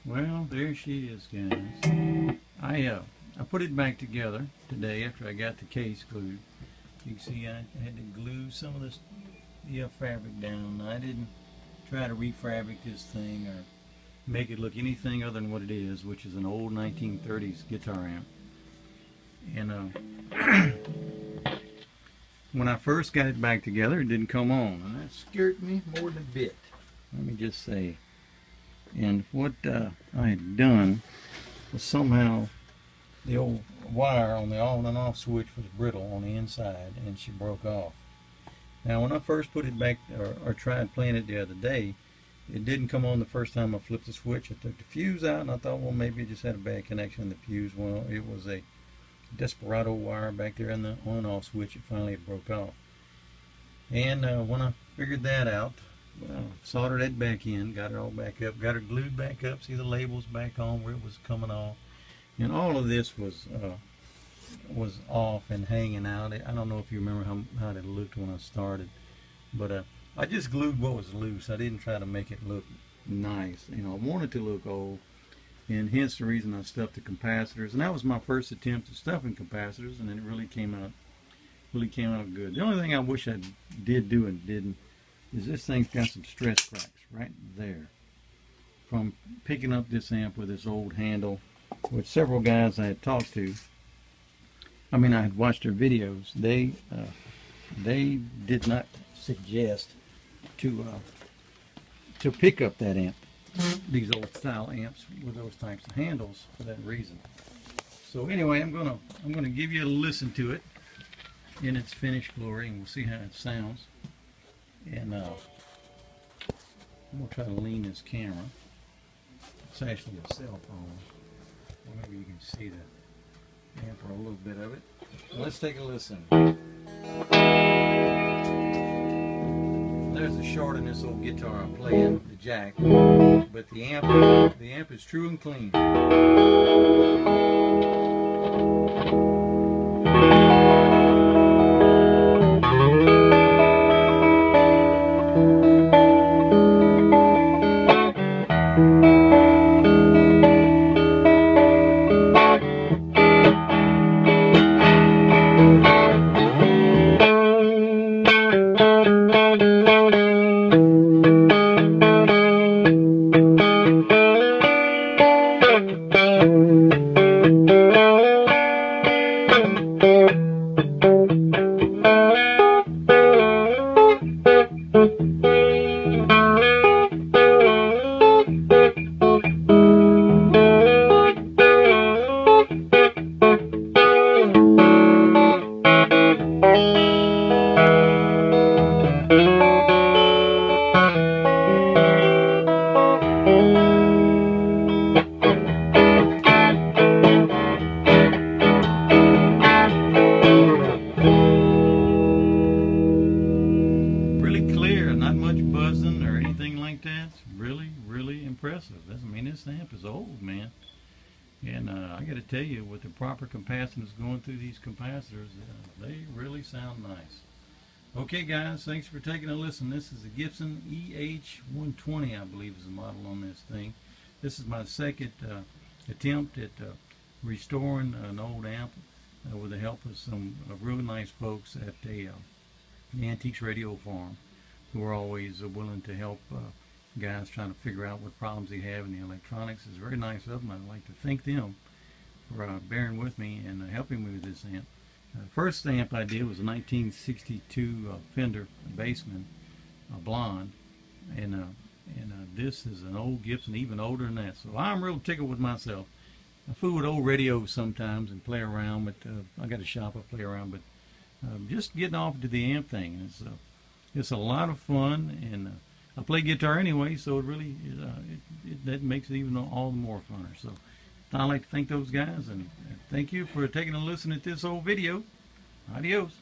Well, there she is, guys. I put it back together today after I got the case glued. You can see I had to glue some of this fabric down. I didn't try to refabric this thing or make it look anything other than what it is, which is an old 1930s guitar amp. And when I first got it back together, it didn't come on, and that scared me more than a bit, let me just say. And what I had done was somehow the old wire on the on and off switch was brittle on the inside, and she broke off. Now when I first put it back, or tried playing it the other day, it didn't come on the first time I flipped the switch. I took the fuse out and I thought, well, maybe it just had a bad connection in the fuse. Well, it was a Desperado wire back there in the on and off switch. It finally broke off. And when I figured that out, well, soldered it back in, got it all back up, got her glued back up, see the labels back on where it was coming off. And all of this was off and hanging out. I don't know if you remember how it looked when I started, but I just glued what was loose. I didn't try to make it look nice. You know, I wanted it to look old, and hence the reason I stuffed the capacitors. And that was my first attempt at stuffing capacitors, and it really came out good. The only thing I wish I did do and didn't is this thing's got some stress cracks right there from picking up this amp with this old handle, which several guys I had talked to, I had watched their videos, they did not suggest to pick up that amp, these old style amps with those types of handles, for that reason. So anyway, I'm gonna give you a listen to it in its finished glory, and we'll see how it sounds. And I'm gonna try to lean this camera. It's actually a cell phone. Well, maybe you can see the amp or a little bit of it. Well, let's take a listen. There's the short in this old guitar I'm playing, the jack, but the amp is true and clean. Really impressive. This amp is old, man. And I got to tell you, with the proper capacitance going through these capacitors, they really sound nice. Okay, guys, thanks for taking a listen. This is a Gibson EH-120, I believe is the model on this thing. This is my second attempt at restoring an old amp with the help of some real nice folks at the Antiques Radio Farm, who are always willing to help guys trying to figure out what problems they have in the electronics. It's very nice of them. I'd like to thank them for bearing with me and helping me with this amp. First amp I did was a 1962 Fender Bassman, blonde, and this is an old Gibson, even older than that. So I'm real tickled with myself. I fool with old radios sometimes and play around, but I got a shop I play around. But just getting off to the amp thing, it's a lot of fun, and I play guitar anyway, so it really that makes it even all the more funner. So I'd like to thank those guys, and thank you for taking a listen at this old video. Adios.